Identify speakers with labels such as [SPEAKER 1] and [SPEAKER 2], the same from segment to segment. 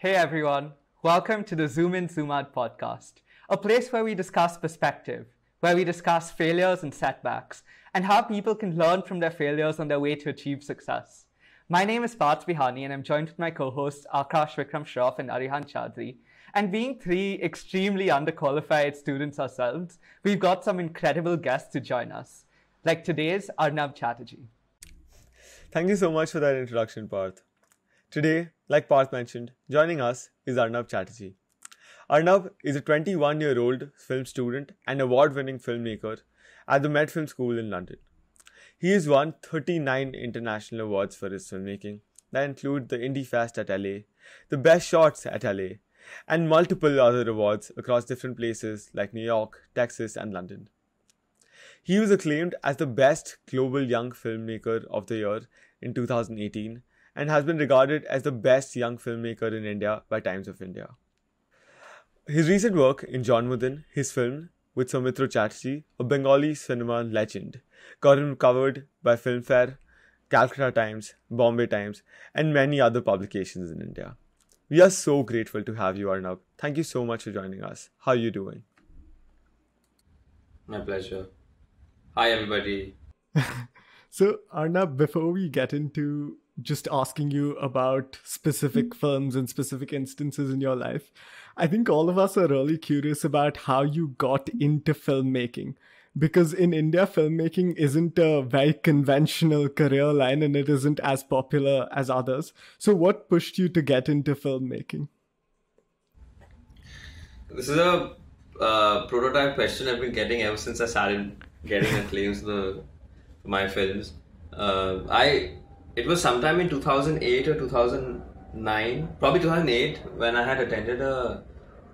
[SPEAKER 1] Hey everyone, welcome to the Zoom In, Zoom Out podcast, a place where we discuss perspective, where we discuss failures and setbacks, and how people can learn from their failures on their way to achieve success. My name is Parth Bihani, and I'm joined with my co-hosts Akash Vikram Shroff and Arnab Chatterjee. And being three extremely underqualified students ourselves, we've got some incredible guests to join us, like today's Arnab Chatterjee.
[SPEAKER 2] Thank you so much for that introduction, Parth. Today, like Parth mentioned, joining us is Arnab Chatterjee. Arnab is a 21-year-old film student and award-winning filmmaker at the MetFlim School in London. He has won 39 international awards for his filmmaking that include the Indie Fest at LA, the Best Shots at LA, and multiple other awards across different places like New York, Texas, and London. He was acclaimed as the Best Global Young Filmmaker of the Year in 2018 and has been regarded as the best young filmmaker in India by Times of India. His recent work in Janmudin, his film with Soumitra Chatterjee, a Bengali cinema legend, got him covered by Filmfare, Calcutta Times, Bombay Times, and many other publications in India. We are so grateful to have you, Arnab. Thank you so much for joining us. How are you doing?
[SPEAKER 3] My pleasure. Hi, everybody.
[SPEAKER 4] So, Arnab, before we get into just asking you about specific films and specific instances in your life, I think all of us are really curious about how you got into filmmaking. Because in India, filmmaking isn't a very conventional career line and it isn't as popular as others. So what pushed you to get into filmmaking?
[SPEAKER 3] This is a prototype question I've been getting ever since I started getting acclaims for my films. It was sometime in 2008 or 2009, probably 2008, when I had attended a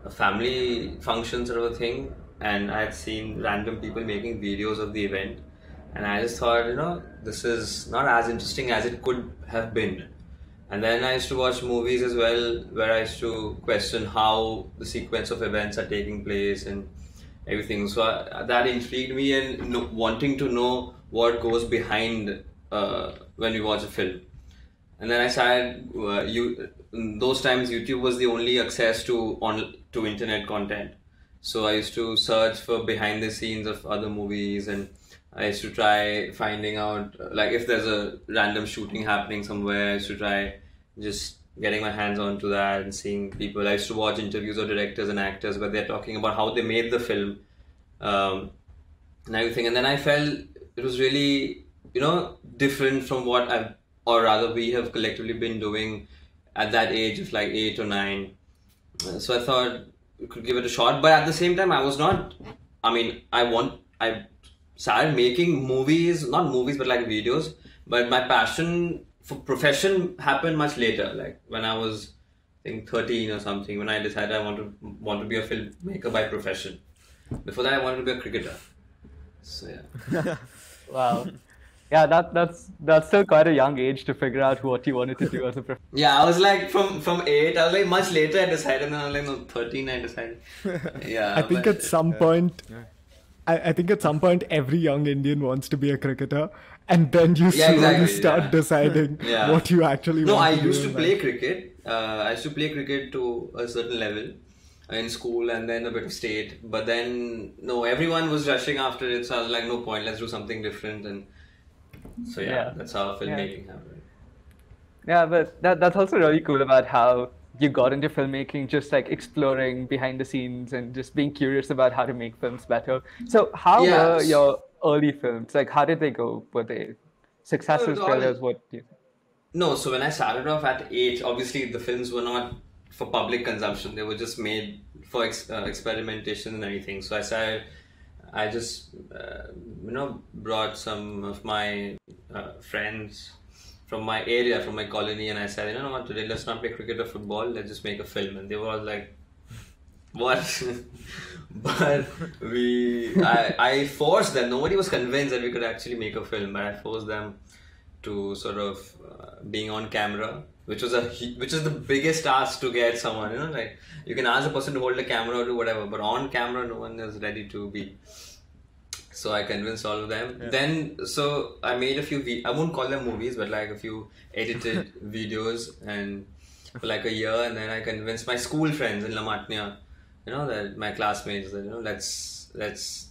[SPEAKER 3] family function sort of a thing, and I had seen random people making videos of the event, and I just thought, this is not as interesting as it could have been. And then I used to watch movies as well, where I used to question how the sequence of events are taking place and everything. So that intrigued me, and wanting to know what goes behind when we watch a film. And then I started, in those times YouTube was the only access to internet content. So I used to search for behind the scenes of other movies, and I used to try finding out, like, if there's a random shooting happening somewhere, I used to try just getting my hands onto that and seeing people. I used to watch interviews of directors and actors where they're talking about how they made the film and everything. And then I felt it was really, different from what we have collectively been doing at that age of like 8 or 9. So I thought we could give it a shot, but at the same time, I started making movies, not movies, but like videos. But my passion for profession happened much later, like when I was, I think, 13 or something, when I decided I want to be a filmmaker by profession. Before that, I wanted to be a cricketer. So yeah.
[SPEAKER 1] Wow. Yeah, that's still quite a young age to figure out what you wanted to do as a profession.
[SPEAKER 3] Yeah, I was like from 8, I was like much later I decided, and then I was like, no, 13 I decided. Yeah.
[SPEAKER 4] I think at some point, I think at some point every young Indian wants to be a cricketer, and then you slowly start deciding what you actually want to do.
[SPEAKER 3] No, I used to play cricket. I used to play cricket to a certain level in school, and then a bit of state. But then, no, everyone was rushing after it, so I was like, no point, let's do something different. And so that's how filmmaking happened.
[SPEAKER 1] Yeah, but that's also really cool about how you got into filmmaking, just like exploring behind the scenes and just being curious about how to make films better. So how were your early films? Like, how did they go? Were they successes, failures? What do you think?
[SPEAKER 3] No, so when I started off at 8, obviously the films were not for public consumption. They were just made for experimentation and everything. So I just brought some of my friends from my area, from my colony, and I said, what, today let's not play cricket or football, let's just make a film. And they were all like, what? But I forced them. Nobody was convinced that we could actually make a film, but I forced them to sort of being on camera, which is the biggest task to get someone, like you can ask a person to hold the camera or do whatever, but on camera no one is ready to be. So I convinced all of them. Yeah. Then, so I made a few, I won't call them movies, but like a few edited videos, and for like a year, and then I convinced my school friends in La Matnia, that my classmates, that let's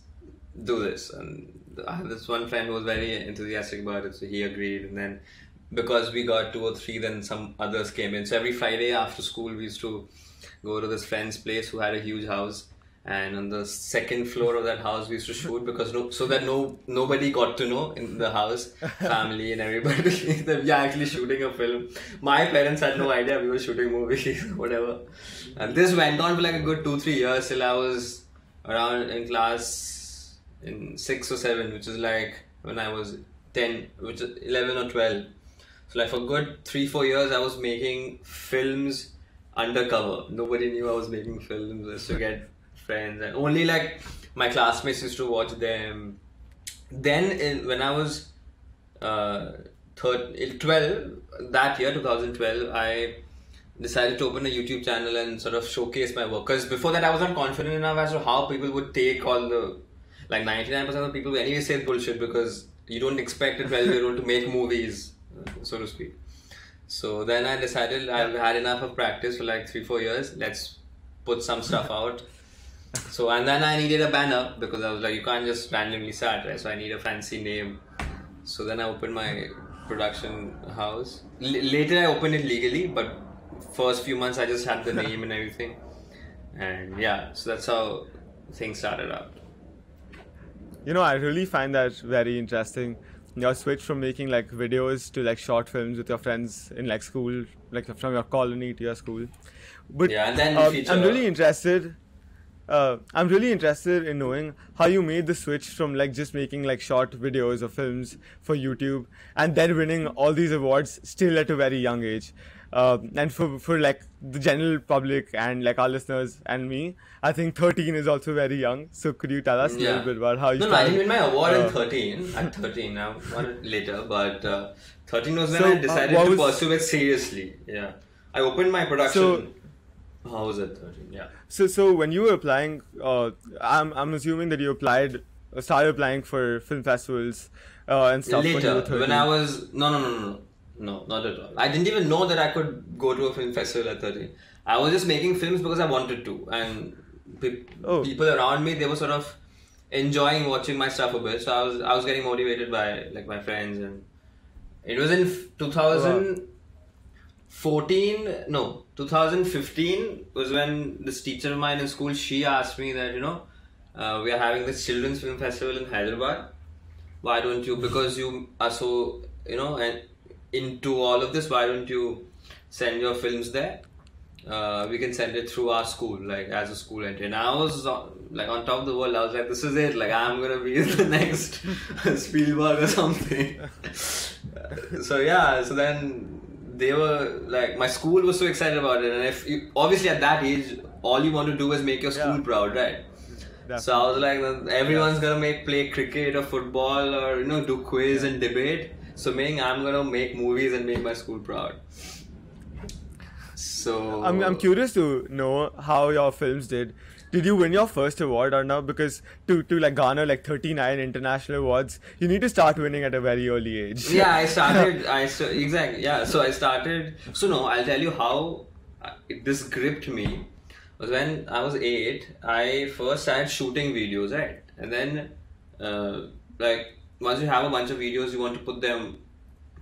[SPEAKER 3] do this. And I have this one friend who was very enthusiastic about it, so he agreed. And then because we got 2 or 3, then some others came in. So every Friday after school, we used to go to this friend's place who had a huge house. And on the second floor of that house, we used to shoot because so that nobody got to know in the house, family and everybody, that we are actually shooting a film. My parents had no idea we were shooting movies, whatever. And this went on for like a good 2-3 years till I was around in class in 6 or 7, which is like when I was 10, which is 11 or 12. So like for good 3-4 years, I was making films undercover. Nobody knew I was making films. I used to get friends, and only like my classmates used to watch them. Then when I was 12, that year 2012, I decided to open a YouTube channel and sort of showcase my work, because before that I was not confident enough as to how people would take all the, like 99% of people anyway say bullshit, because you don't expect a 12-year-old to make movies, so to speak. So then I decided I've had enough of practice for like 3-4 years, let's put some stuff out. So, and then I needed a banner, because I was like, you can't just randomly start, right? So I need a fancy name. So then I opened my production house. Later I opened it legally, but first few months I just had the name and everything. And yeah, so that's how things started out.
[SPEAKER 2] I really find that very interesting. Your switch from making like videos to like short films with your friends in like school, like from your colony to your school. But
[SPEAKER 3] yeah, and then
[SPEAKER 2] I'm really interested. I'm really interested in knowing how you made the switch from like just making like short videos or films for YouTube and then winning all these awards still at a very young age. And for like the general public and like our listeners and me, I think 13 is also very young. So could you tell us a little bit about how you started?
[SPEAKER 3] No, I didn't win my award at 13. At 13, I won it later, but 13 was when I decided to pursue it seriously. Yeah, I opened my production house at 13. Yeah.
[SPEAKER 2] So when you were applying, I'm assuming that you started applying for film festivals and stuff.
[SPEAKER 3] Later,
[SPEAKER 2] when you were 13.
[SPEAKER 3] when I was no, not at all. I didn't even know that I could go to a film festival at 13. I was just making films because I wanted to, and people around me, they were sort of enjoying watching my stuff a bit. So I was getting motivated by like my friends, and it was in 2015 was when this teacher of mine in school, she asked me that, we are having this children's film festival in Hyderabad. Why don't you, because you are so, and into all of this, why don't you send your films there? We can send it through our school, like as a school entry. And I was like on top of the world. I was like, this is it. Like I'm gonna be the next Spielberg or something. So then they were like, my school was so excited about it. And if you, obviously at that age, all you want to do is make your school proud, right? Definitely. So I was like, everyone's gonna play cricket or football or do quiz and debate. So I'm gonna make movies and make my school proud. So
[SPEAKER 2] I'm curious to know how your films did. Did you win your first award or not? Because to like garner like 39 international awards, you need to start winning at a very early age.
[SPEAKER 3] Yeah, exactly. Yeah, so I started. So no, I'll tell you how this gripped me. Was when I was 8. I first started shooting videos, right? And then like once you have a bunch of videos, you want to put them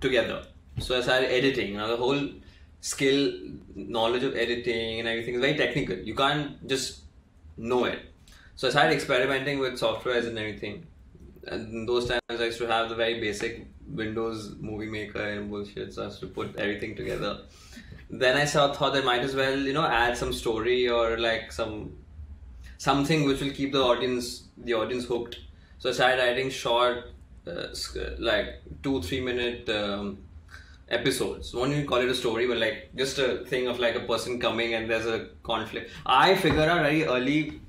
[SPEAKER 3] together. So I started editing. Now the whole skill, knowledge of editing and everything is very technical. You can't just know it. So I started experimenting with softwares and everything. And in those times I used to have the very basic Windows Movie Maker and bullshit. So I used to put everything together. Then I thought that might as well, add some story or like something which will keep the audience hooked. So I started writing short, like 2-3 minute episodes. Won't even call it a story, but like just a thing of like a person coming and there's a conflict. I figured out very early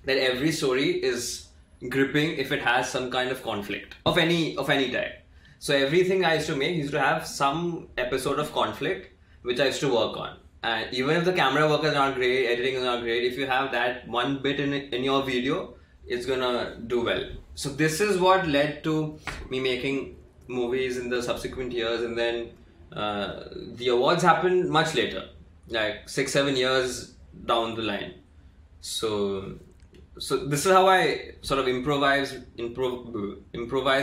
[SPEAKER 3] that every story is gripping if it has some kind of conflict of any type. So everything I used to have some episode of conflict which I used to work on. And even if the camera work is not great, editing is not great, if you have that one bit in your video, it's gonna do well. So this is what led to me making movies in the subsequent years, and then The awards happened much later, like 6-7 years down the line. So this is how I sort of improvise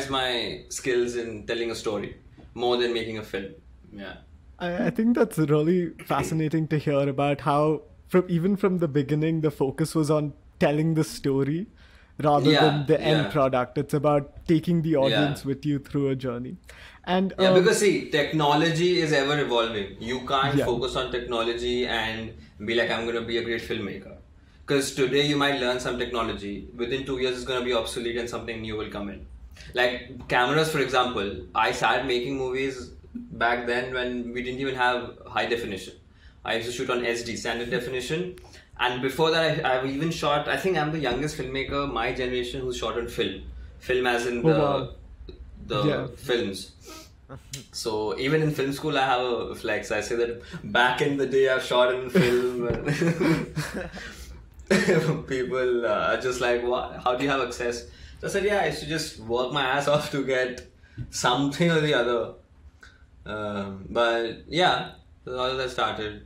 [SPEAKER 3] my skills in telling a story more than making a film. Yeah.
[SPEAKER 4] I think that's really fascinating to hear about how, even from the beginning, the focus was on telling the story rather than the end product. It's about taking the audience with you through a journey. And
[SPEAKER 3] because see, technology is ever evolving. You can't focus on technology and be like, I'm going to be a great filmmaker. Because today you might learn some technology. Within 2 years, it's going to be obsolete and something new will come in. Like cameras, for example. I started making movies back then when we didn't even have high definition. I used to shoot on SD, standard definition. And before that, I've even shot, I think I'm the youngest filmmaker, my generation, who's shot on film. Film as in the films. So even in film school, I have a flex. I say that back in the day, I've shot in film. People are just like, what? How do you have access? So I said, I used to just work my ass off to get something or the other. But yeah, all of that started.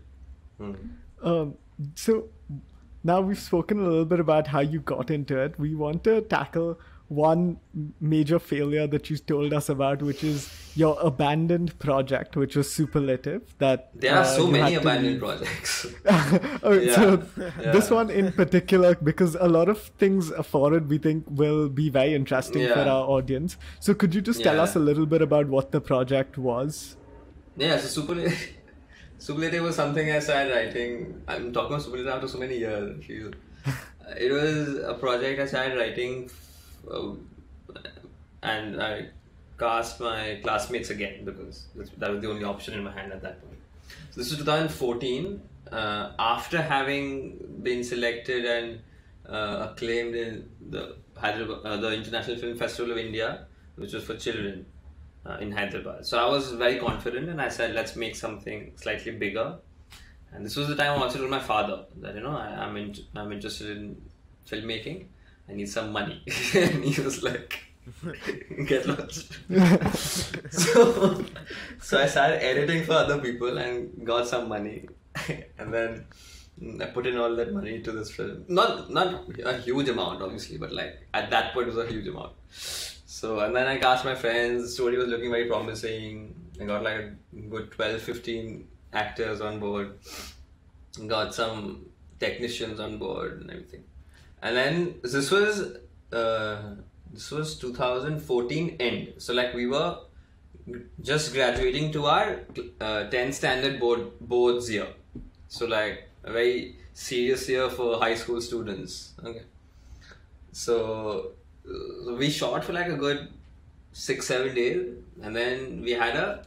[SPEAKER 4] So now we've spoken a little bit about how you got into it. We want to tackle one major failure that you told us about, which is your abandoned project, which was Superlative. That
[SPEAKER 3] there are so many abandoned projects.
[SPEAKER 4] This one in particular, because a lot of things for it we think will be very interesting for our audience. So could you just tell us a little bit about what the project was?
[SPEAKER 3] Yeah, so Superlative was something I started writing. I'm talking about Superlative after so many years. It was a project I started writing, and I cast my classmates again because that was the only option in my hand at that point. So this was 2014. After having been selected and acclaimed in the International Film Festival of India, which was for children in Hyderabad. So I was very confident and I said, let's make something slightly bigger. And this was the time I also told my father that, I'm interested in filmmaking. I need some money. And he was like, get lost. So I started editing for other people and got some money. And then I put in all that money into this film. Not a huge amount, obviously, but like at that point it was a huge amount. So, and then I cast my friends. The story was looking very promising. I got like a good 12-15 actors on board. Got some technicians on board and everything. And then this was 2014 end. So like we were just graduating to our 10th standard boards year. So like a very serious year for high school students. Okay. So we shot for like a good 6-7 days, and then we had a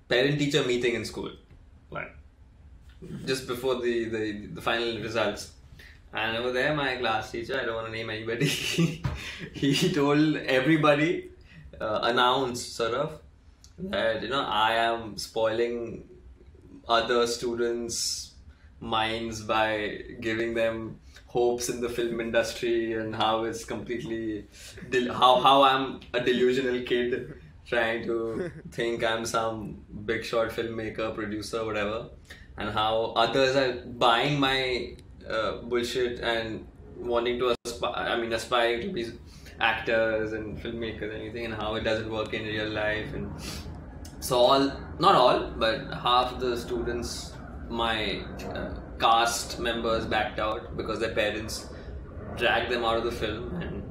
[SPEAKER 3] parent teacher meeting in school, like just before the final results. And over there, my class teacher, I don't want to name anybody, he told everybody, announced sort of that I am spoiling other students' minds by giving them hopes in the film industry and how it's completely how I'm a delusional kid trying to think I'm some big shot filmmaker, producer, whatever, and how others are buying my bullshit and wanting to aspire to be actors and filmmakers and everything, and how it doesn't work in real life. And so not all, but half the students, my cast members, backed out because their parents dragged them out of the film, and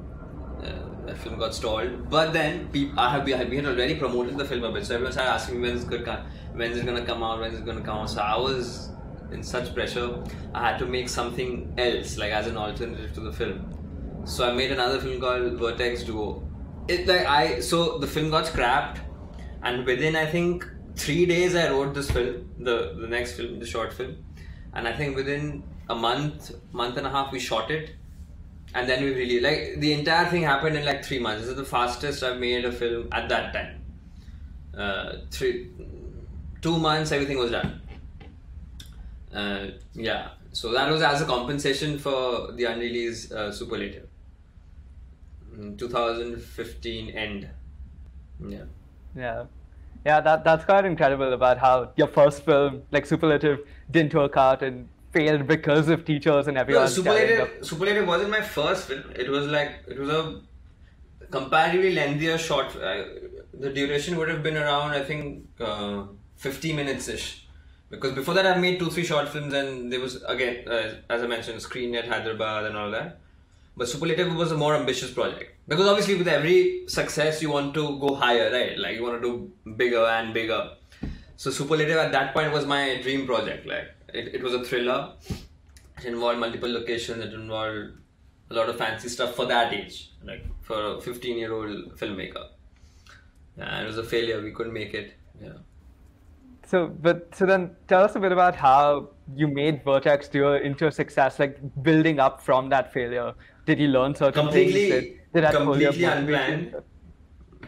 [SPEAKER 3] the film got stalled. But then we had already promoted the film a bit, so everyone started asking me when's it going to come out. So I was in such pressure. I had to make something else, like as an alternative to the film. So I made another film called Vertex Duo. So the film got scrapped, and within I think 3 days I wrote this film, the next film, the short film, and I think within a month and a half we shot it, and then we really the entire thing happened in like 3 months. This is the fastest I've made a film at that time. 2 months everything was done. So that was as a compensation for the unreleased Superlative. 2015 end. Yeah.
[SPEAKER 1] Yeah. Yeah, that's quite incredible about how your first film, like Superlative, didn't work out and failed because of teachers and
[SPEAKER 3] No,
[SPEAKER 1] everyone carrying up.
[SPEAKER 3] Superlative wasn't my first film. It was a comparatively lengthier short. The duration would have been around, I think, 50 minutes ish. Because before that, I've made 2-3 short films, and there was again, as I mentioned, Screen at Hyderabad and all that. But Superlative was a more ambitious project because obviously with every success you want to go higher, right? Like you want to do bigger and bigger. So Superlative at that point was my dream project. Like it was a thriller. It involved multiple locations. It involved a lot of fancy stuff for that age, like for a 15-year-old filmmaker. Yeah, it was a failure. We couldn't make it. Yeah.
[SPEAKER 1] So then tell us a bit about how you made Vertex Duo into a success, like building up from that failure. Did you learn certain things? Did that
[SPEAKER 3] completely unplanned.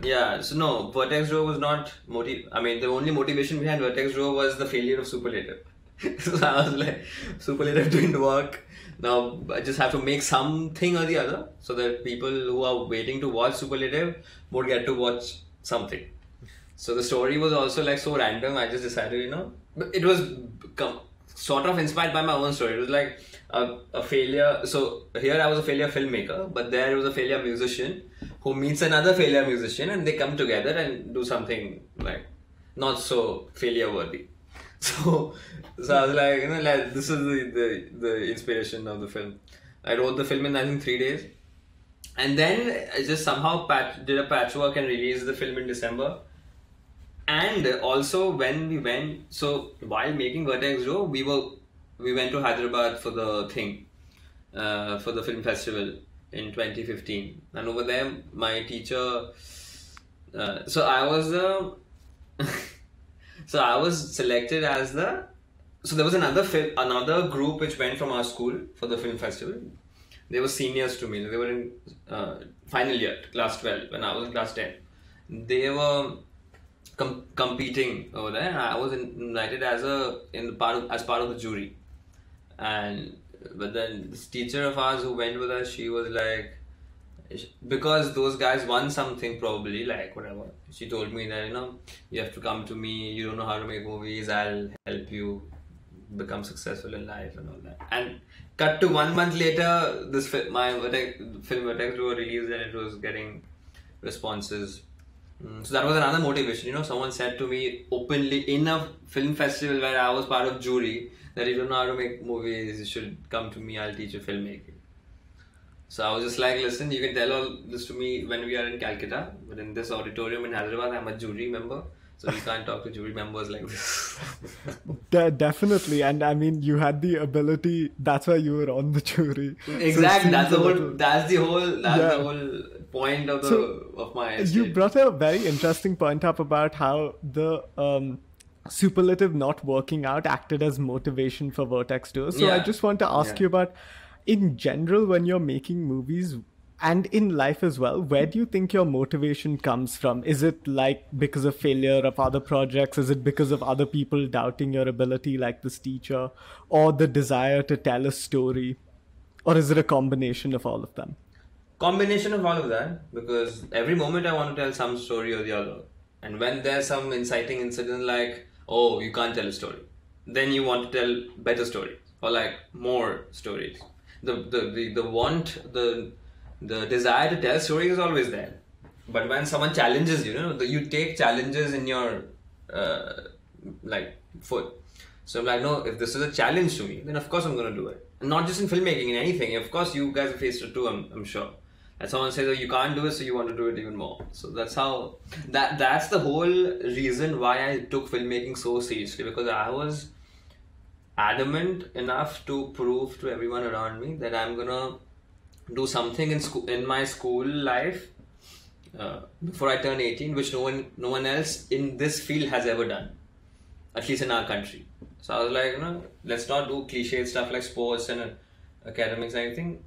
[SPEAKER 3] Yeah, so no, Vertex Duo was not the only motivation behind Vertex Duo was the failure of Superlative. So I was like, Superlative didn't work. Now I just have to make something or the other so that people who are waiting to watch Superlative would get to watch something. So the story was also like so random. I just decided, it was sort of inspired by my own story. It was like a failure. So here I was a failure filmmaker, but there was a failure musician who meets another failure musician, and they come together and do something like not so failure worthy. So I was like, like this is the inspiration of the film. I wrote the film in I think 3 days, and then I just somehow did a patchwork and released the film in December. And also when we went, so while making Vertex Duo, we went to Hyderabad for the thing, for the film festival in 2015. And over there, my teacher, so I was selected as so there was another group which went from our school for the film festival. They were seniors to me. They were in final year, class 12, when I was in class 10. They were competing over there, and I was invited as part of the jury. But then this teacher of ours who went with us, she was like, because those guys won something probably, like whatever, she told me that you have to come to me, you don't know how to make movies, I'll help you become successful in life and all that. And cut to 1 month later, my film Vertex Duo released, and it was getting responses. So that was another motivation. Someone said to me openly in a film festival where I was part of jury that you don't know how to make movies, you should come to me, I'll teach you filmmaking. So I was just like, listen, you can tell all this to me when we are in Calcutta, but in this auditorium in Hyderabad, I'm a jury member. So we can't talk to jury members like this.
[SPEAKER 4] Definitely. And I mean, you had the ability, that's why you were on the jury.
[SPEAKER 3] Exactly. So that's the whole point of my estate.
[SPEAKER 4] You brought a very interesting point up about how the superlative not working out acted as motivation for Vertex Duo. So I just want to ask you about, in general, when you're making movies, and in life as well, where do you think your motivation comes from? Is it like because of failure of other projects? Is it because of other people doubting your ability, like this teacher, or the desire to tell a story? Or is it a combination of all of them?
[SPEAKER 3] Combination of all of that, because every moment I want to tell some story or the other. And when there's some inciting incident like, oh, you can't tell a story, then you want to tell better stories or like more stories. The desire to tell stories is always there. But when someone challenges you take challenges in your foot. So I'm like, no, if this is a challenge to me, then of course I'm going to do it. And not just in filmmaking, in anything. Of course you guys have faced it too, I'm sure. And someone says, oh, you can't do it, so you want to do it even more. So that's how, that's the whole reason why I took filmmaking so seriously, because I was adamant enough to prove to everyone around me that I'm going to do something in my school life before I turn 18, which no one else in this field has ever done, at least in our country. So I was like, let's not do cliched stuff like sports and academics and everything.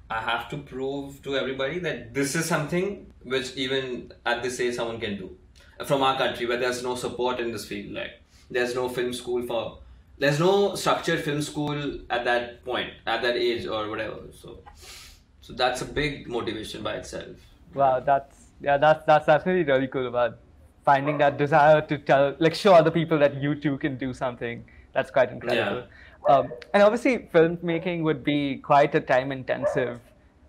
[SPEAKER 3] I have to prove to everybody that this is something which even at this age someone can do. From our country, where there's no support in this field, like there's no film school there's no structured film school at that point, at that age or whatever. So that's a big motivation by itself.
[SPEAKER 1] Wow, that's definitely really cool about finding that desire to show other people that you too can do something. That's quite incredible. And obviously, filmmaking would be quite a time-intensive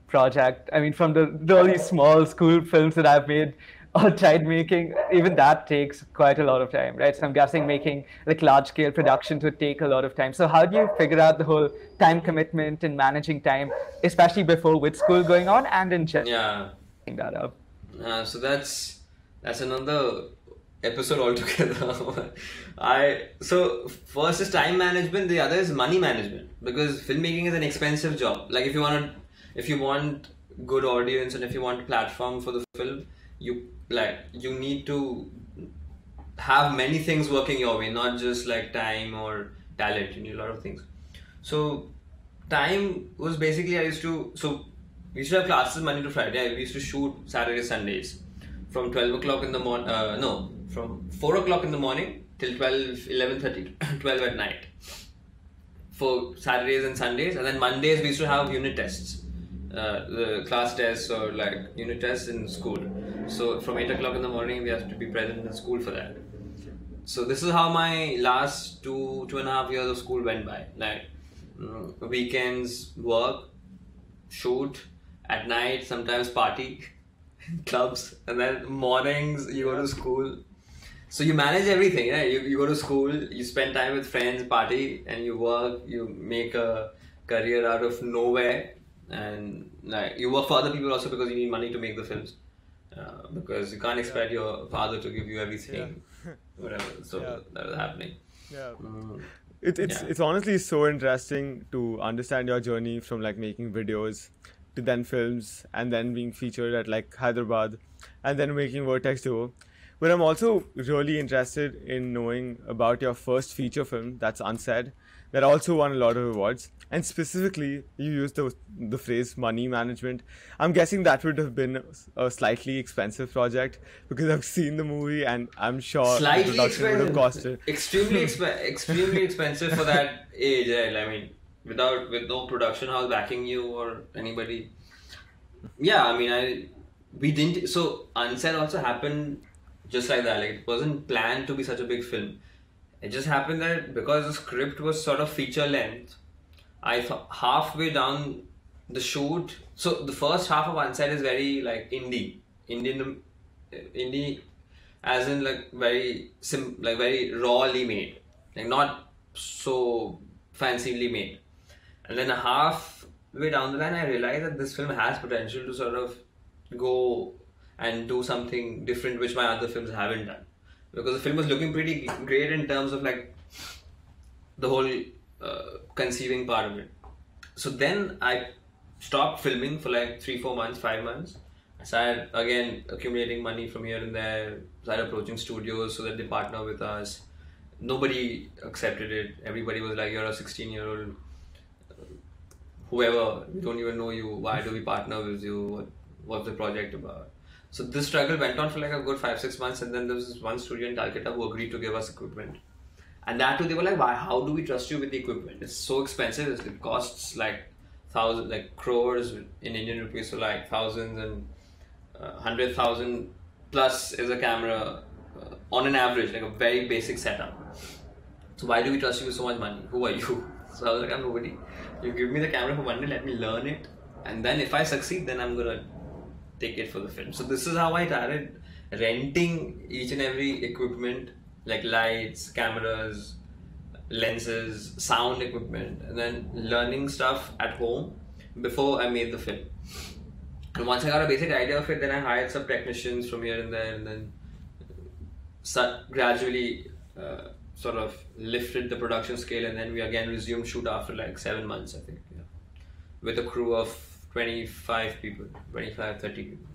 [SPEAKER 1] project. I mean, from the really small school films that I've made or tried making, even that takes quite a lot of time, right? So I'm guessing making like large-scale productions would take a lot of time. So how do you figure out the whole time commitment and managing time, especially before with school going on and in general?
[SPEAKER 3] Yeah.
[SPEAKER 1] That up.
[SPEAKER 3] So that's another episode altogether. So first is time management, the other is money management, because filmmaking is an expensive job. Like if you want good audience and if you want platform for the film, you need to have many things working your way, not just like time or talent. You need a lot of things. So time was basically we used to have classes Monday to Friday. We used to shoot Saturday, Sundays from 12 o'clock in the morning, from 4 o'clock in the morning till 11:30, 12 at night for Saturdays and Sundays. And then Mondays we used to have unit tests, the class tests or like unit tests in school. So from 8 o'clock in the morning we have to be present in school for that. So this is how my last 2.5 years of school went by. Like weekends work, shoot, at night sometimes party, clubs, and then mornings you go to school. So you manage everything, right? You go to school, you spend time with friends, party, and you work, you make a career out of nowhere, and like you work for other people also because you need money to make the films. Because you can't expect your father to give you everything, whatever. So that was happening.
[SPEAKER 2] Yeah. It's honestly so interesting to understand your journey from like making videos to then films and then being featured at like Hyderabad and then making Vertex Duo. But I'm also really interested in knowing about your first feature film, that's Unsaid, that also won a lot of awards. And specifically, you used the phrase money management. I'm guessing that would have been a slightly expensive project because I've seen the movie and I'm sure the production would have costed.
[SPEAKER 3] Extremely expensive for that age. Right? I mean, with no production house backing you or anybody. Yeah, I mean, we didn't. So Unsaid also happened just like that. Like it wasn't planned to be such a big film. It just happened that because the script was sort of feature length, I thought halfway down the shoot. So the first half of Unsaid is very like indie, as in like very rawly made, like not so fancily made. And then halfway down the line, I realized that this film has potential to sort of go and do something different, which my other films haven't done. Because the film was looking pretty great in terms of like the whole conceiving part of it. So then I stopped filming for like 3-4 months, 5 months. I started again accumulating money from here and there, started approaching studios so that they partner with us. Nobody accepted it. Everybody was like, you're a 16-year-old, whoever, we don't even know you, why do we partner with you, what's the project about? So this struggle went on for like a good 5-6 months, and then there was this one studio in Calcutta who agreed to give us equipment. And that too, they were like, why, how do we trust you with the equipment? It's so expensive, it costs like crores in Indian rupees, so like thousands and 100,000 plus is a camera on an average, like a very basic setup. So why do we trust you with so much money? Who are you? So I was like, I'm nobody. You give me the camera for 1 day, let me learn it, and then if I succeed, then I'm gonna take it for the film. So this is how I started renting each and every equipment, like lights, cameras, lenses, sound equipment, and then learning stuff at home before I made the film. And once I got a basic idea of it, then I hired some technicians from here and there, and then gradually sort of lifted the production scale, and then we again resumed shoot after like 7 months, I think, with a crew of 25 people, 25, 30 people.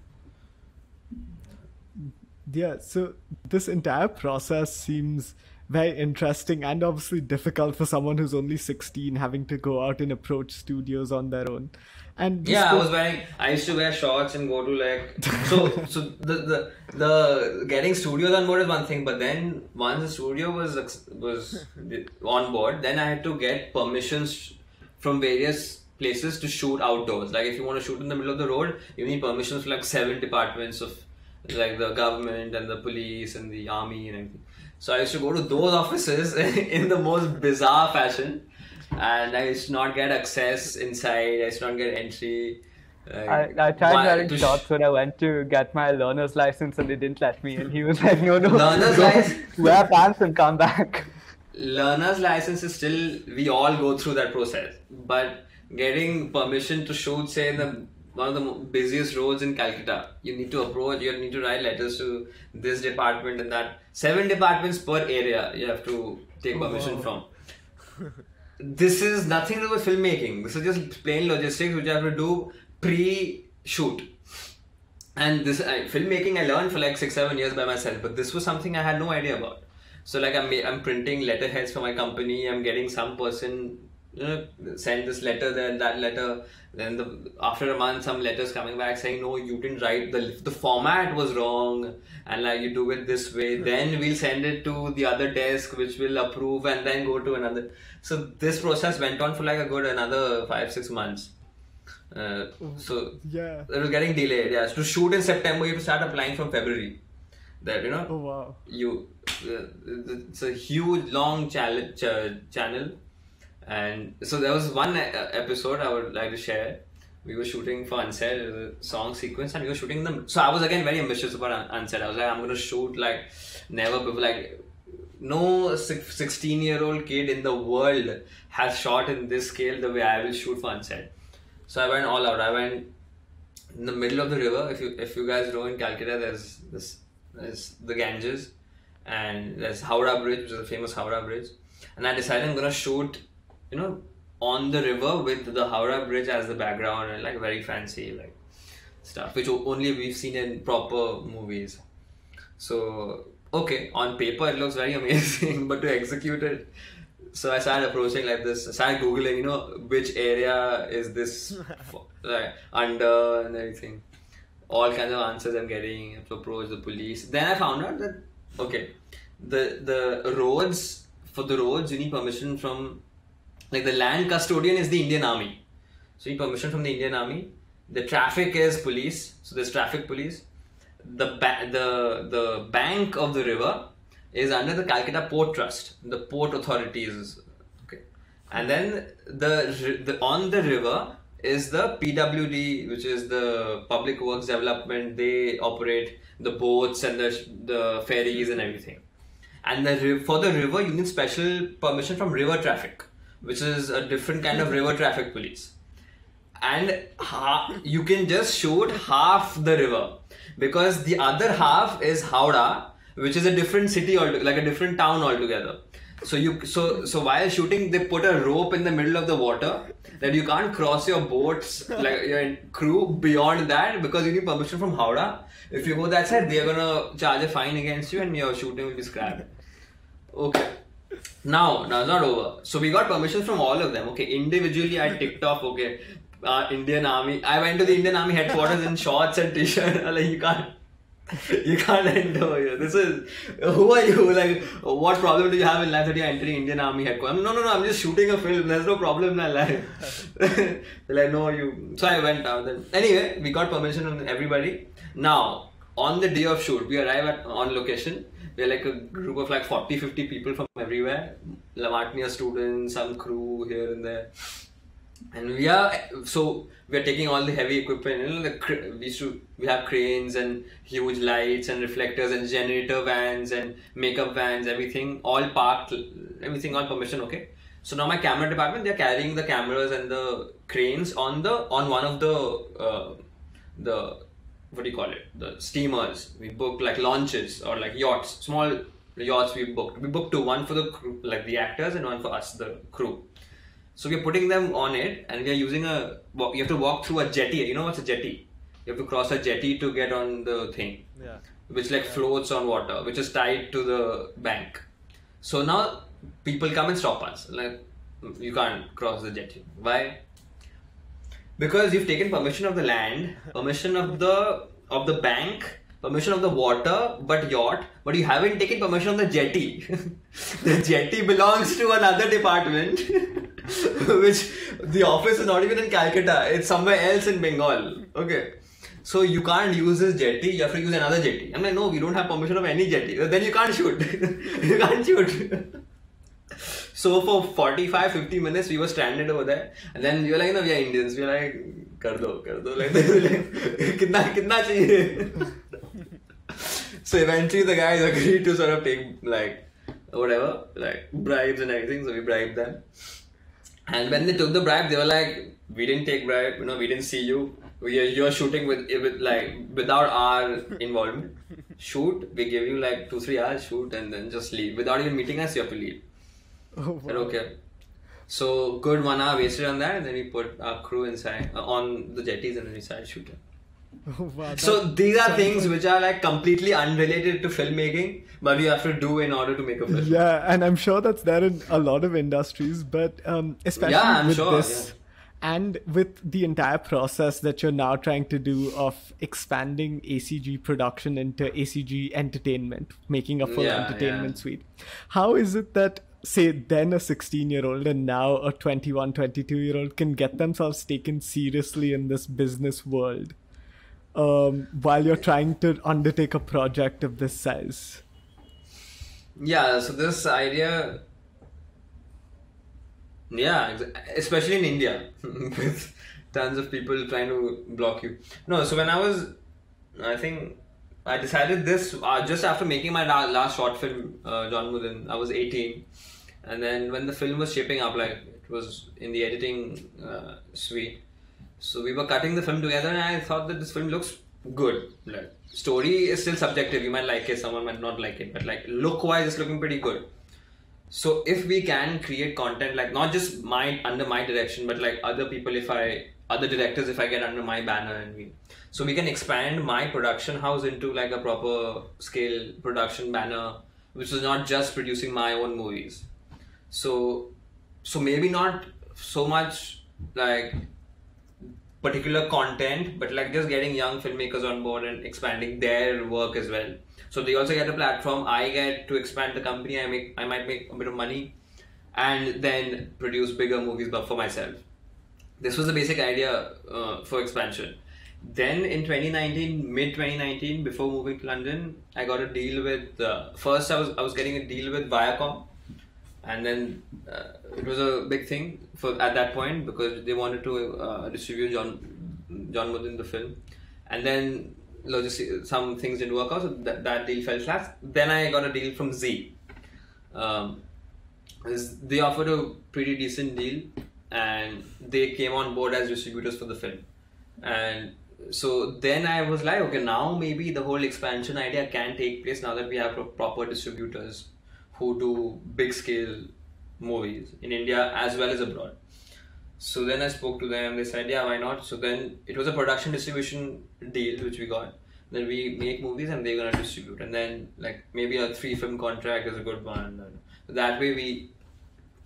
[SPEAKER 4] Yeah, so this entire process seems very interesting and obviously difficult for someone who's only 16, having to go out and approach studios on their own. And
[SPEAKER 3] I used to wear shorts and go to like, so the getting studios on board is one thing, but then once the studio was on board, then I had to get permissions from various places to shoot outdoors. Like if you want to shoot in the middle of the road, you need permissions for like 7 departments of like the government and the police and the army and everything. So I used to go to those offices in the most bizarre fashion, and I used to not get access inside. I used to not get entry.
[SPEAKER 1] I tried wearing shorts when I went to get my learner's license and they didn't let me. And he was like, no,
[SPEAKER 3] Learner's license?
[SPEAKER 1] Wear pants and come back.
[SPEAKER 3] Learner's license is still, we all go through that process. But getting permission to shoot, say, in one of the busiest roads in Calcutta, you need to approach, you need to write letters to this department and that. 7 departments per area you have to take permission from. This is nothing to do with filmmaking. This is just plain logistics which I have to do pre-shoot. And this filmmaking I learned for like 6-7 years by myself, but this was something I had no idea about. So like I'm printing letterheads for my company. I'm getting some person send this letter, then that letter. Then after a month, some letters coming back saying, no, you didn't write, the format was wrong, and like you do it this way. Then we'll send it to the other desk, which will approve, and then go to another. So this process went on for like a good another 5-6 months. So
[SPEAKER 4] yeah,
[SPEAKER 3] it was getting delayed. Yeah, to shoot in September, you have to start applying from February. That
[SPEAKER 4] Oh wow.
[SPEAKER 3] It's a huge long channel. And so there was one episode I would like to share. We were shooting for Unsaid, a song sequence, and we were shooting them. So I was again very ambitious about Unsaid. I was like, I'm going to shoot like never before. Like no 16-year-old kid in the world has shot in this scale the way I will shoot for Unsaid. So I went all out. I went in the middle of the river. If you guys know, in Calcutta, there's the Ganges, and there's Howrah Bridge, which is a famous Howrah Bridge. And I decided I'm going to shoot, on the river with the Howrah Bridge as the background, and like very fancy like stuff, which only we've seen in proper movies. So okay, on paper it looks very amazing, but to execute it, so I started approaching like this. I started googling, which area is this like under and everything. All kinds of answers I'm getting. I have to approach the police. Then I found out that okay, the roads, for the roads you need permission from, like the land custodian is the Indian Army. So you need permission from the Indian Army. The traffic is police. So there's traffic police. The bank of the river is under the Calcutta Port Trust, the port authorities. Okay. And then the on the river is the PWD, which is the Public Works Development. They operate the boats and the ferries and everything. And for the river, you need special permission from river traffic, which is a different kind of river traffic police. And you can just shoot half the river, because the other half is Howrah, which is a different city like a different town altogether. So while shooting, they put a rope in the middle of the water that you can't cross your boats, like your crew, beyond that, because you need permission from Howrah. If you go that side, they are gonna charge a fine against you, and your shooting will be scrapped. Okay. Now it's not over. So we got permission from all of them. Okay, individually I ticked off. Okay, Indian Army. I went to the Indian Army headquarters in shorts and t-shirt. Like you can't enter here. This is, who are you? Like, what problem do you have in life that you're entering Indian Army headquarters? No, I'm just shooting a film. There's no problem in my life. They're like, no, you. So I went out. Then anyway, we got permission from everybody. Now on the day of shoot, we arrive on location. We're like a group of like 40-50 people from everywhere. Lamartnia students, some crew here and there. And we are taking all the heavy equipment. We have cranes and huge lights and reflectors and generator vans and makeup vans, everything all parked, everything on permission. Okay. So now my camera department, they're carrying the cameras and the cranes on one of the what do you call it? The steamers. We booked like launches or like yachts, small yachts we booked. We booked two, one for the crew, like the actors, and one for us, the crew. So we're putting them on it, and we are using you have to walk through a jetty. You know what's a jetty? You have to cross a jetty to get on the thing. Yeah. Which floats on water, which is tied to the bank. So now people come and stop us. Like, you can't cross the jetty. Why? Because you've taken permission of the land, permission of the bank, permission of the water, but you haven't taken permission of the jetty. The jetty belongs to another department, which the office is not even in Calcutta, it's somewhere else in Bengal. Okay. so you can't use this jetty, you have to use another jetty. I'm like, no, we don't have permission of any jetty. Then you can't shoot. You can't shoot. So for 45-50 minutes we were stranded over there, and then we were like, no, we are Indians. We were like, kar do. Like, kitna chahiye? So eventually the guys agreed to sort of take like whatever, like bribes and everything. So we bribed them, and when they took the bribe, they were like, we didn't take bribe. We didn't see you. You're shooting with like without our involvement. Shoot. We give you like 2-3 hours. Shoot, and then just leave without even meeting us. You have to leave.
[SPEAKER 4] Oh, wow.
[SPEAKER 3] Said, okay. So good 1 hour wasted on that, and then we put our crew inside on the jetties, and then we started shooting.
[SPEAKER 4] Oh, wow.
[SPEAKER 3] So these are things which are like completely unrelated to filmmaking, but you have to do in order to make a film.
[SPEAKER 4] Yeah, and I'm sure that's there in a lot of industries, but especially with this. And with the entire process that you're now trying to do of expanding ACG production into ACG entertainment, making a full entertainment suite. How is it that, say, then a 16-year-old and now a 21, 22-year-old can get themselves taken seriously in this business world while you're trying to undertake a project of this size?
[SPEAKER 3] Yeah, so this idea... Yeah, especially in India, with tons of people trying to block you. No, so when I think I decided this just after making my last short film, John Mudin. I was 18, and then when the film was shaping up, like it was in the editing suite, so we were cutting the film together, and I thought that this film looks good. Like, story is still subjective. You might like it, someone might not like it, but like look-wise, it's looking pretty good. So if we can create content like not just under my direction, but like other directors, if I get under my banner, and we can expand my production house into like a proper scale production banner, which is not just producing my own movies. So maybe not so much like particular content, but like just getting young filmmakers on board and expanding their work as well. So they also get a platform. I get to expand the company. I might make a bit of money, and then produce bigger movies, but for myself. This was the basic idea for expansion. Then in 2019, mid 2019, before moving to London, I got a deal with. First, I was getting a deal with Viacom, and then it was a big thing at that point because they wanted to distribute John Mudin the film, and then. Some things didn't work out, so that deal fell flat. Then I got a deal from Z. They offered a pretty decent deal, and they came on board as distributors for the film. And so then I was like, okay, now maybe the whole expansion idea can take place now that we have proper distributors who do big scale movies in India as well as abroad. So then I spoke to them, they said, yeah, why not? So then it was a production distribution deal which we got. Then we make movies and they're going to distribute. And then like maybe a 3-film contract is a good one. And that way we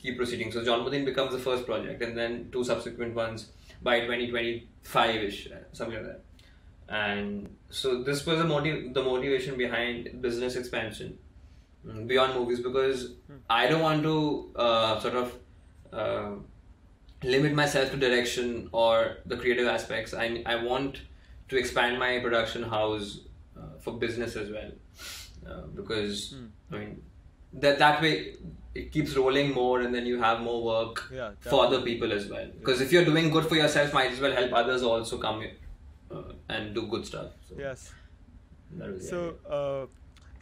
[SPEAKER 3] keep proceeding. So John Mudin becomes the first project, and then 2 subsequent ones by 2025-ish, something like that. And so this was the motivation behind business expansion beyond movies, because I don't want to sort of limit myself to direction or the creative aspects. I want to expand my production house for business as well, because I mean that way it keeps rolling more, and then you have more work for other people as well. Because if you're doing good for yourself, might as well help others also come and do good stuff. So,
[SPEAKER 2] yes.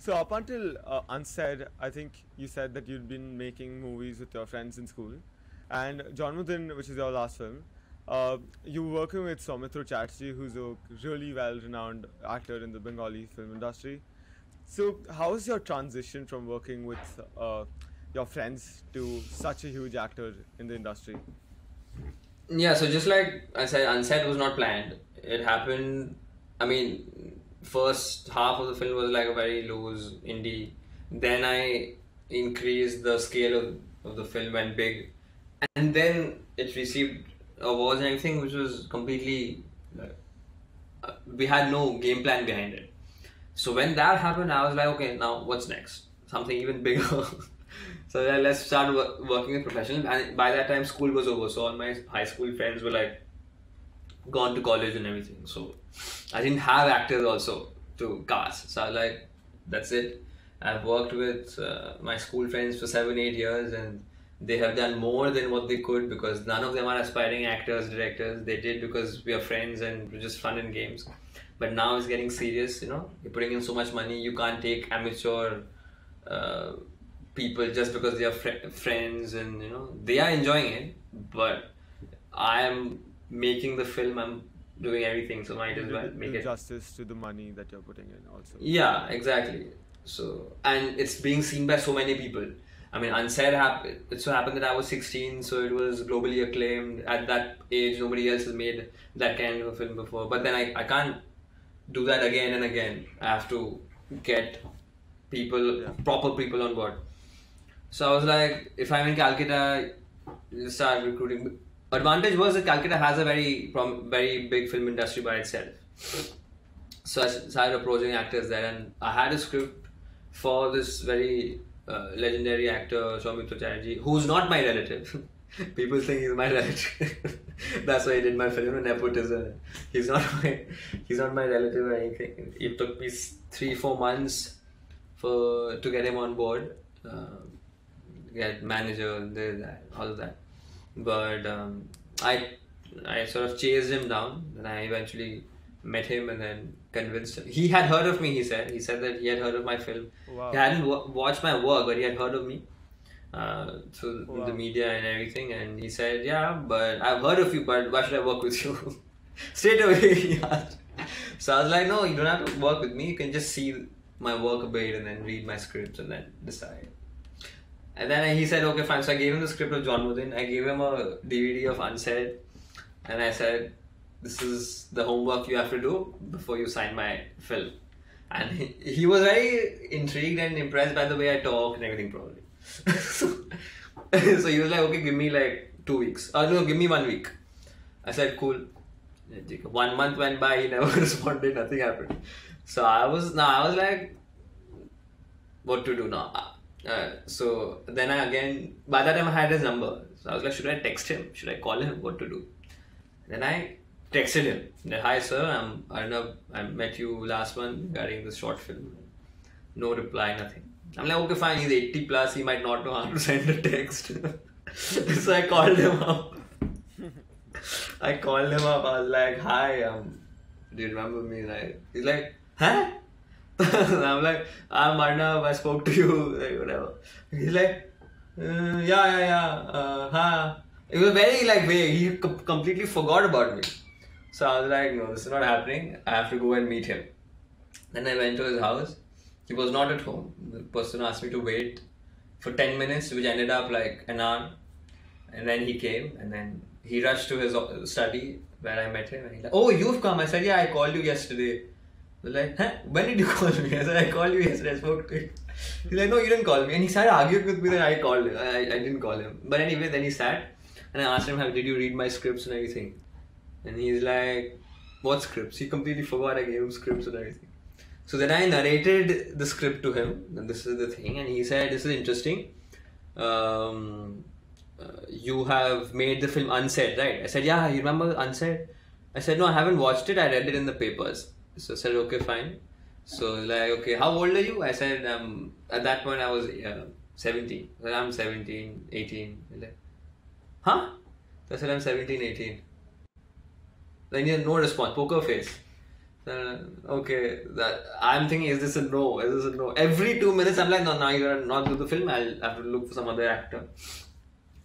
[SPEAKER 3] So
[SPEAKER 2] up until Unsaid, I think you said that you'd been making movies with your friends in school. And John Mudin, which is your last film, you were working with Soumitra Chatterjee, who's a really well-renowned actor in the Bengali film industry. So how is your transition from working with your friends to such a huge actor in the industry?
[SPEAKER 3] Yeah, so just like I said, Unsaid was not planned. It happened, I mean, first half of the film was like a very loose indie. Then I increased the scale of the film, went big. And then it received awards and everything, which was completely... we had no game plan behind it. So when that happened, I was like, okay, now what's next? Something even bigger. So then let's start working with professionals. And by that time, school was over. So all my high school friends were like, gone to college and everything. So I didn't have actors also to cast. So I was like, that's it. I've worked with my school friends for 7-8 years, and they have done more than what they could, because none of them are aspiring actors, directors. They did because we are friends and we're just fun and games. But now it's getting serious, you know. You're putting in so much money, you can't take amateur people just because they are friends, and you know, they are enjoying it. But I am making the film, I'm doing everything, so might as well make it
[SPEAKER 2] justice to the money that you're putting in also.
[SPEAKER 3] Yeah, exactly. So, and it's being seen by so many people. I mean, Unsaid happened. It so happened that I was 16, so it was globally acclaimed. At that age, nobody else has made that kind of a film before. But then I can't do that again and again. I have to get people, proper people on board. So I was like, if I'm in Calcutta, let's start recruiting. Advantage was that Calcutta has a very big film industry by itself. So I started approaching actors there, and I had a script for this very legendary actor, Soumitra Chatterjee, who's not my relative. People think he's my relative. That's why I did my film, nepotism. He's not my relative or anything. It took me 3-4 months to get him on board, get manager, all of that. But I sort of chased him down, and I eventually met him and then convinced him. He had heard of me, he said that he had heard of my film.
[SPEAKER 2] Wow.
[SPEAKER 3] He hadn't watched my work, but he had heard of me through the media and everything, and he said, yeah, but I've heard of you, but why should I work with you? Straight away he asked. So I was like, no, you don't have to work with me, you can just see my work a bit and then read my scripts and then decide. And then he said, okay, fine. So I gave him the script of John Wooden. I gave him a DVD of Unsaid, and I said, this is the homework you have to do before you sign my film. And he was very intrigued and impressed by the way I talk and everything, probably. So he was like, okay, give me like 2 weeks. No, give me 1 week. I said, cool. 1 month went by, he never responded, nothing happened. So I was like, what to do now? So then by that time I had his number. So I was like, should I text him? Should I call him? What to do? Then I texted him. Hi sir, I'm Arnab. I met you last month regarding this short film. No reply, nothing. I'm like, okay, fine. He's 80 plus. He might not know how to send a text. So I called him up. I was like, hi, do you remember me? Like, he's like, huh? I'm like, I'm Arnab, I spoke to you, like, whatever. He's like, yeah. It was very like vague. He completely forgot about me. So I was like, no, this is not happening. I have to go and meet him. Then I went to his house. He was not at home. The person asked me to wait for 10 minutes, which ended up like an hour. And then he came, and then he rushed to his study where I met him. And he's like, oh, you've come. I said, yeah, I called you yesterday. He was like, huh? When did you call me? I said, I called you yesterday. I spoke to you. He's like, no, you didn't call me. And he started arguing with me that I called him. I didn't call him. But anyway, then he sat, and I asked him, did you read my scripts and everything? And he's like, what scripts? He completely forgot I gave him scripts and everything. So then I narrated the script to him, and this is the thing, and he said, this is interesting. You have made the film Unsaid, right? I said, yeah, you remember Unsaid? I said, no, I haven't watched it. I read it in the papers. So I said, okay, fine. So like, okay, how old are you? I said, at that point I was 17. I said, I'm 17, 18. He's like, huh? So I said, I'm 17, 18. Then he had no response, poker face. Okay, I'm thinking, is this a no? Is this a no? Every 2 minutes, I'm like, no, now you're not do the film. I'll have to look for some other actor.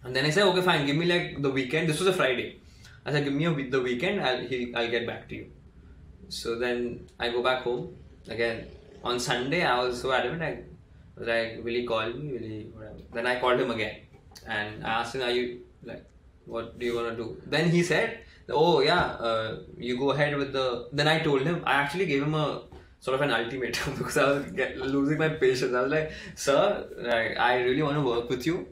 [SPEAKER 3] And then I said, okay, fine, give me like the weekend. This was a Friday. I said, give me the weekend. I'll get back to you. So then I go back home again. On Sunday, I was so adamant. I was like, will he call me? Will he whatever? Then I called him again, and I asked him, are you like, what do you want to do? Then he said, oh yeah, you go ahead with the. Then I told him, I actually gave him a sort of an ultimatum because I was losing my patience. I was like, sir, I really want to work with you.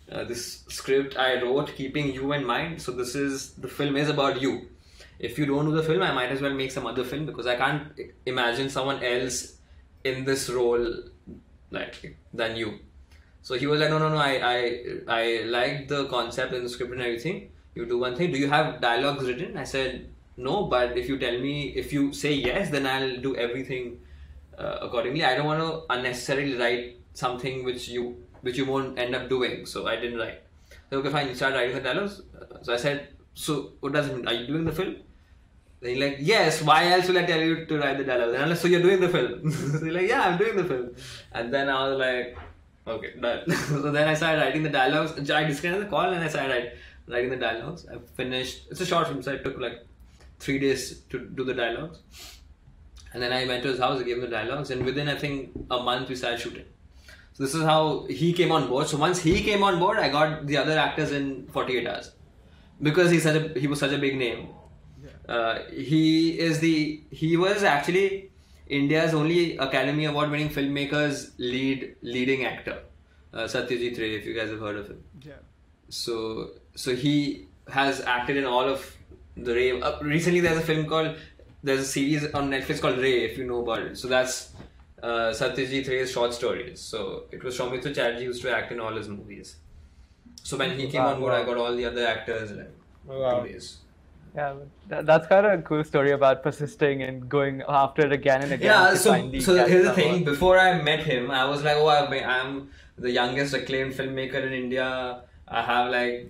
[SPEAKER 3] This script I wrote keeping you in mind. So the film is about you. If you don't do the film, I might as well make some other film because I can't imagine someone else in this role like than you. So he was like, no, I like the concept and the script and everything. You do one thing. Do you have dialogues written? I said, no, but if you say yes, then I'll do everything accordingly. I don't want to unnecessarily write something which you won't end up doing. So I didn't write. So okay, fine, you start writing the dialogues. So I said, so what does it mean? Are you doing the film? Then he's like, yes, why else will I tell you to write the dialogue? And I'm like, so you're doing the film? So he's like, yeah, I'm doing the film. And then I was like, okay, done. So then I started writing the dialogues. I disconnected the call and I started writing the dialogues. I finished, it's a short film, so it took like 3 days to do the dialogues. And then I went to his house, I gave him the dialogues, and within I think a month we started shooting. So this is how he came on board. So once he came on board, I got the other actors in 48 hours. Because he was such a big name. He was actually India's only Academy Award winning filmmaker's leading actor. Satyajit Ray, if you guys have heard of him.
[SPEAKER 4] Yeah.
[SPEAKER 3] So he has acted in all of the Ray. Recently there's a series on Netflix called Ray, if you know about it. So that's Satyajit Ray's short stories. So it was Soumitra Chatterjee who used to act in all his movies. So when he came on board, I got all the other actors in 2 days.
[SPEAKER 1] Yeah, that's kind of a cool story about persisting and going after it again and again.
[SPEAKER 3] Yeah, so here's the thing. Before I met him, I was like, oh, I'm the youngest acclaimed filmmaker in India. I have like,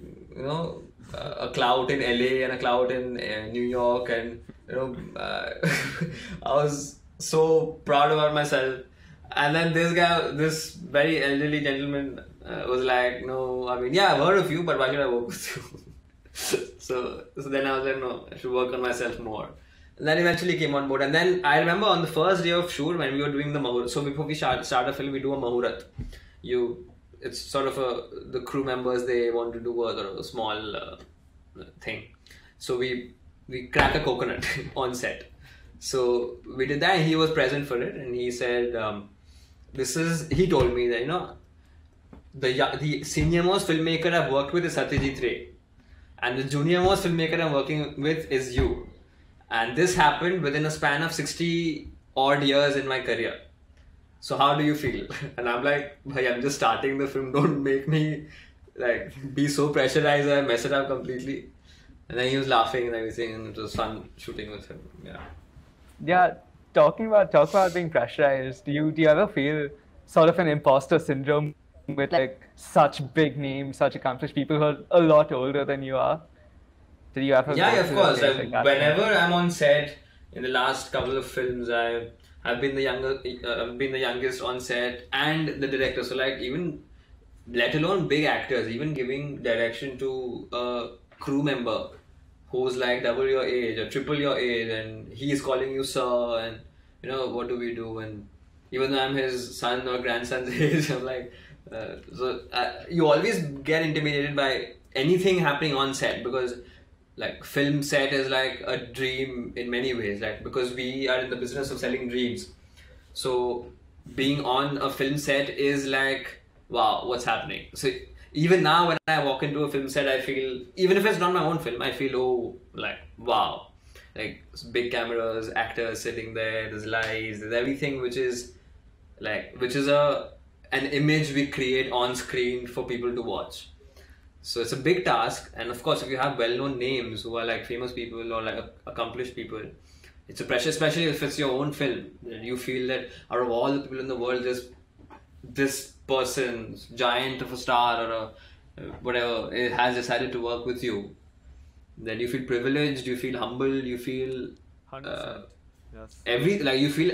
[SPEAKER 3] a clout in LA and a clout in New York, and I was so proud about myself. And then this very elderly gentleman was like, no, I mean, yeah, I've heard of you, but why should I work with you? So then I was like, no, I should work on myself more. And then eventually came on board. And then I remember on the first day of shoot when we were doing the Mahurat. So before we start a film, we do a Mahurat. It's sort of the crew members, they want to do a small thing. So we crack a coconut on set. So we did that and he was present for it. And he said, he told me that, the senior most filmmaker I've worked with is Satyajit Ray. And the junior most filmmaker I'm working with is you. And this happened within a span of 60 odd years in my career. So how do you feel? And I'm like, I'm just starting the film. Don't make me be so pressurized that I mess it up completely. And then he was laughing and everything, and it was fun shooting with him. Yeah.
[SPEAKER 1] Yeah. Talk about being pressurized. Do you ever feel sort of an imposter syndrome with such big names, such accomplished people who are a lot older than you are? Did you ever?
[SPEAKER 3] Yeah, of course. Whenever I'm on set, in the last couple of films, I've been the youngest on set and the director. So even, let alone big actors, even giving direction to a crew member who's double your age or triple your age, and he's calling you sir, and what do we do? And even though I'm his son or grandson's age, I'm like. You always get intimidated by anything happening on set, because film set is a dream in many ways, because we are in the business of selling dreams. So being on a film set is wow, what's happening? So even now when I walk into a film set, I feel, even if it's not my own film, I feel wow, big cameras, actors sitting there, there's lights, there's everything which is an image we create on screen for people to watch. So it's a big task, and of course if you have well-known names who are famous people or accomplished people, it's a pressure, especially if it's your own film. You feel that out of all the people in the world, there's this person, giant of a star or whatever, it has decided to work with you. Then you feel privileged, you feel humble, you feel
[SPEAKER 2] 100%. Yes.
[SPEAKER 3] You feel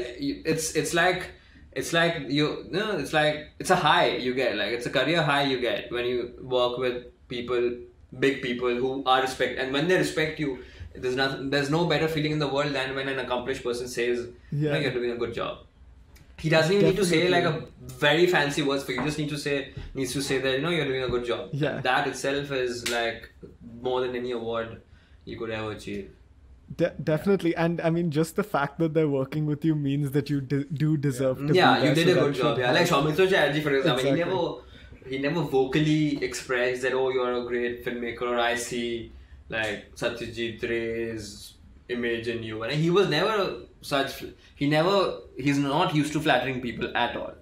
[SPEAKER 3] it's a high you get, it's a career high you get when you work with people, big people who are respect, and when they respect you, there's no better feeling in the world than when an accomplished person says, you're doing a good job. He doesn't even need to say a very fancy words for you. Just needs to say that you're doing a good job.
[SPEAKER 4] Yeah.
[SPEAKER 3] That itself is more than any award you could ever achieve.
[SPEAKER 4] Definitely, and I mean, just the fact that they're working with you means that you do deserve to.
[SPEAKER 3] Yeah, you did a good job. Yeah, Soumitra Chatterjee, for example, exactly. He never vocally expressed that, oh, you're a great filmmaker, or I see Satyajit Ray's image in you, and he was never such. He's not used to flattering people at all.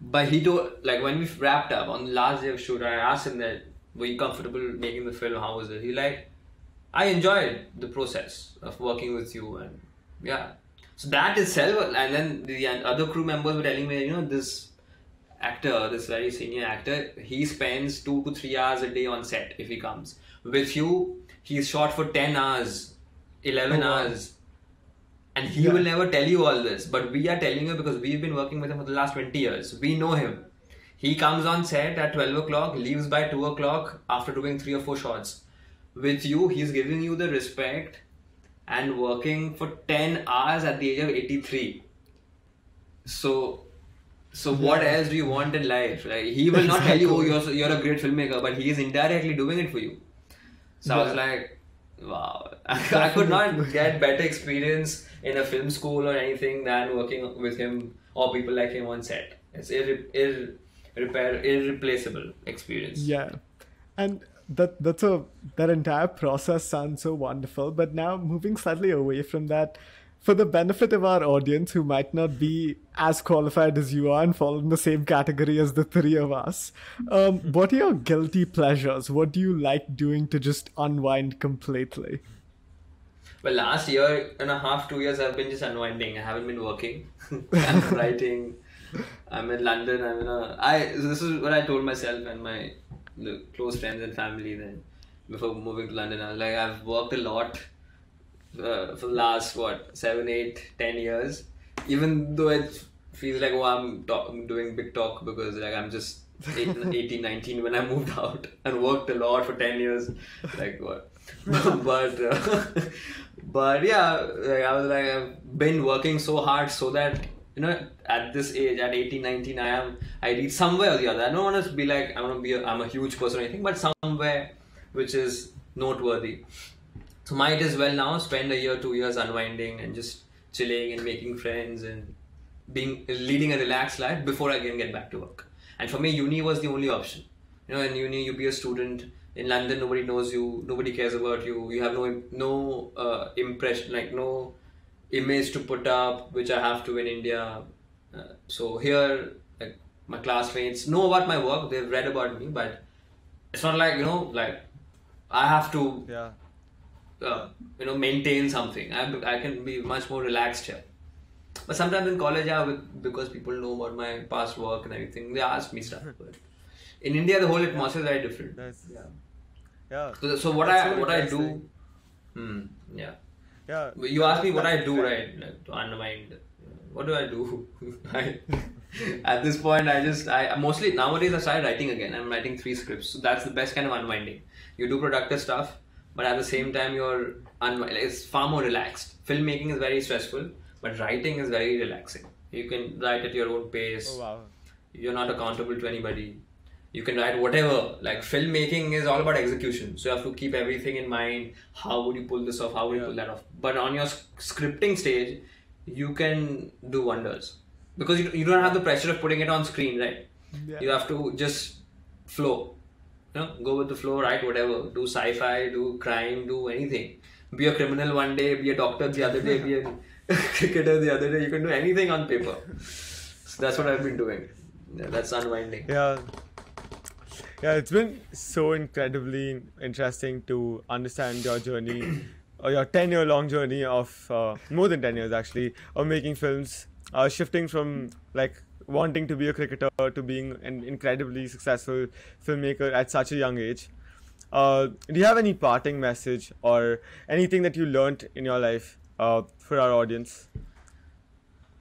[SPEAKER 3] But he told, when we wrapped up on the last day of shoot, I asked him that, were you comfortable making the film? How was it? He I enjoyed the process of working with you, and yeah. So that itself, and then the other crew members were telling me, this actor, this very senior actor, he spends 2 to 3 hours a day on set if he comes. With you, he's shot for 10 hours, 11 hours. And he will never tell you all this. But we are telling you because we've been working with him for the last 20 years. We know him. He comes on set at 12 o'clock, leaves by 2 o'clock after doing 3 or 4 shots. With you, he's giving you the respect and working for 10 hours at the age of 83. So what else do you want in life? Like, he will not tell you, oh, you're a great filmmaker, but he is indirectly doing it for you. So I was like, wow. I could not get better experience in a film school or anything than working with him or people like him on set. It's irreplaceable experience.
[SPEAKER 4] Yeah. And that entire process sounds so wonderful. But now moving slightly away from that, for the benefit of our audience who might not be as qualified as you are and fall in the same category as the three of us, what are your guilty pleasures? What do you like doing to just unwind completely?
[SPEAKER 3] Well, last year and a half, 2 years, I've been just unwinding. I haven't been working. I'm writing. I'm in London. This is what I told myself and my close friends and family then before moving to London. I was like, I've worked a lot for the last 7, 8, 10 years, even though it feels like I'm doing big talk because like I'm just 18, 19 when I moved out and worked a lot for 10 years, like what. But yeah, like I was like, I've been working so hard so that at this age, at 18, 19, I reach somewhere or the other. I don't want to be like I'm a huge person or anything, but somewhere which is noteworthy. So might as well now spend a year, 2 years unwinding and just chilling and making friends and leading a relaxed life before I can get back to work. And for me, uni was the only option. In uni, you be a student. In London, nobody knows you. Nobody cares about you. You have no impression, like no image to put up, which I have to in India. So here, like my classmates know about my work. They've read about me, but it's not like like I have to.
[SPEAKER 2] Yeah.
[SPEAKER 3] Maintain something. I can be much more relaxed here. But sometimes in college, because people know about my past work and everything, they ask me stuff. But in India, the whole atmosphere is very different.
[SPEAKER 2] Yeah.
[SPEAKER 3] So what I do, yeah. You ask me what I do, right? Like, to unwind. What do I do? At this point, I mostly nowadays I started writing again. I'm writing 3 scripts. So that's the best kind of unwinding. You do productive stuff, but at the same time, it's far more relaxed. Filmmaking is very stressful, but writing is very relaxing. You can write at your own pace.
[SPEAKER 2] Oh, wow.
[SPEAKER 3] You're not accountable to anybody. You can write whatever. Like filmmaking is all about execution. So you have to keep everything in mind. How would you pull this off? How would you pull that off? But on your scripting stage, you can do wonders. Because you don't have the pressure of putting it on screen, right? Yeah. You have to just flow. Go with the flow, write whatever. Do sci-fi, do crime, do anything. Be a criminal one day, be a doctor the other day, be a cricketer the other day. You can do anything on paper. So that's what I've been doing. Yeah, that's unwinding.
[SPEAKER 2] Yeah, it's been so incredibly interesting to understand your journey, or your 10-year-long journey of, more than 10 years actually, of making films, shifting from like wanting to be a cricketer to being an incredibly successful filmmaker at such a young age. Do you have any parting message or anything that you learned in your life for our audience?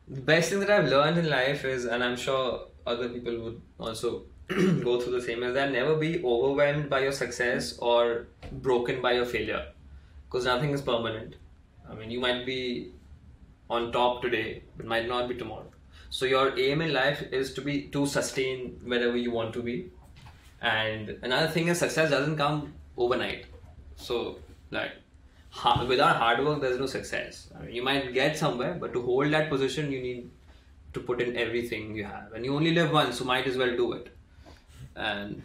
[SPEAKER 3] The best thing that I've learned in life is, and I'm sure other people would also go through the same, is that never be overwhelmed by your success or broken by your failure, because nothing is permanent. I mean, you might be on top today, but might not be tomorrow. So your aim in life is to sustain wherever you want to be. And another thing is, success doesn't come overnight. So like without hard work, there's no success. I mean, you might get somewhere, but to hold that position, you need to put in everything you have. And you only live once, so might as well do it. And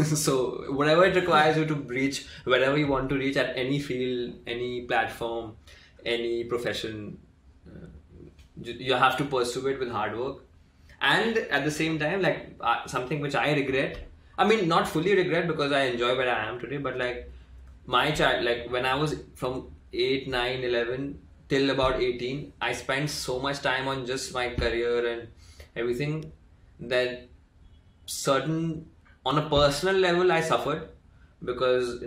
[SPEAKER 3] so whatever it requires you to reach wherever you want to reach at any field, any platform, any profession, you have to pursue it with hard work. And at the same time, like something which I regret, I mean not fully regret because I enjoy where I am today, but like my child, like when I was from 8, 9, 11 till about 18, I spent so much time on just my career and everything that on a personal level, I suffered because,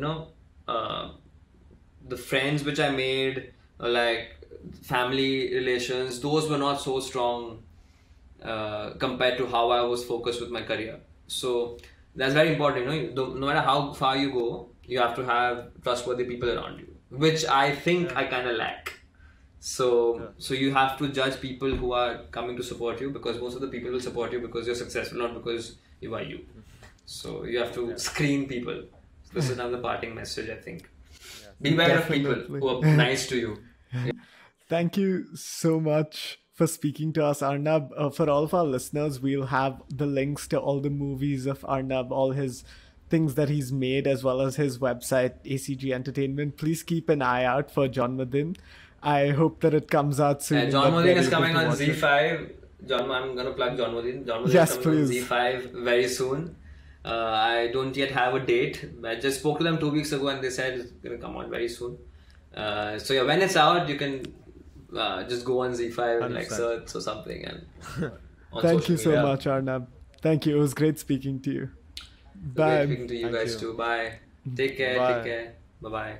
[SPEAKER 3] the friends which I made, like family relations, those were not so strong compared to how I was focused with my career. So that's very important. No matter how far you go, you have to have trustworthy people around you, which I think I kind of lack. So you have to judge people who are coming to support you, because most of the people will support you because you're successful, not because you are you. So you have to screen people. So this is another parting message, I think. Beware of people who are nice to you.
[SPEAKER 4] Thank you so much for speaking to us, Arnab. For all of our listeners, we'll have the links to all the movies of Arnab, all his things that he's made, as well as his website, ACG Entertainment. Please keep an eye out for Janmadin. I hope that it comes out soon.
[SPEAKER 3] Janmadin is coming on Z5. I'm going to plug Janmadin. Janmadin
[SPEAKER 4] yes,
[SPEAKER 3] is coming
[SPEAKER 4] please.
[SPEAKER 3] on Z5 very soon. I don't yet have a date. I just spoke to them 2 weeks ago and they said it's going to come on very soon. So yeah, when it's out, you can just go on Z5 and like search or something. And
[SPEAKER 4] Thank you so much, Arnab. Thank you. It was great speaking to you. Bye.
[SPEAKER 3] Great speaking to you guys too. Bye. Take care.
[SPEAKER 2] Bye.
[SPEAKER 3] Take care. Bye-bye.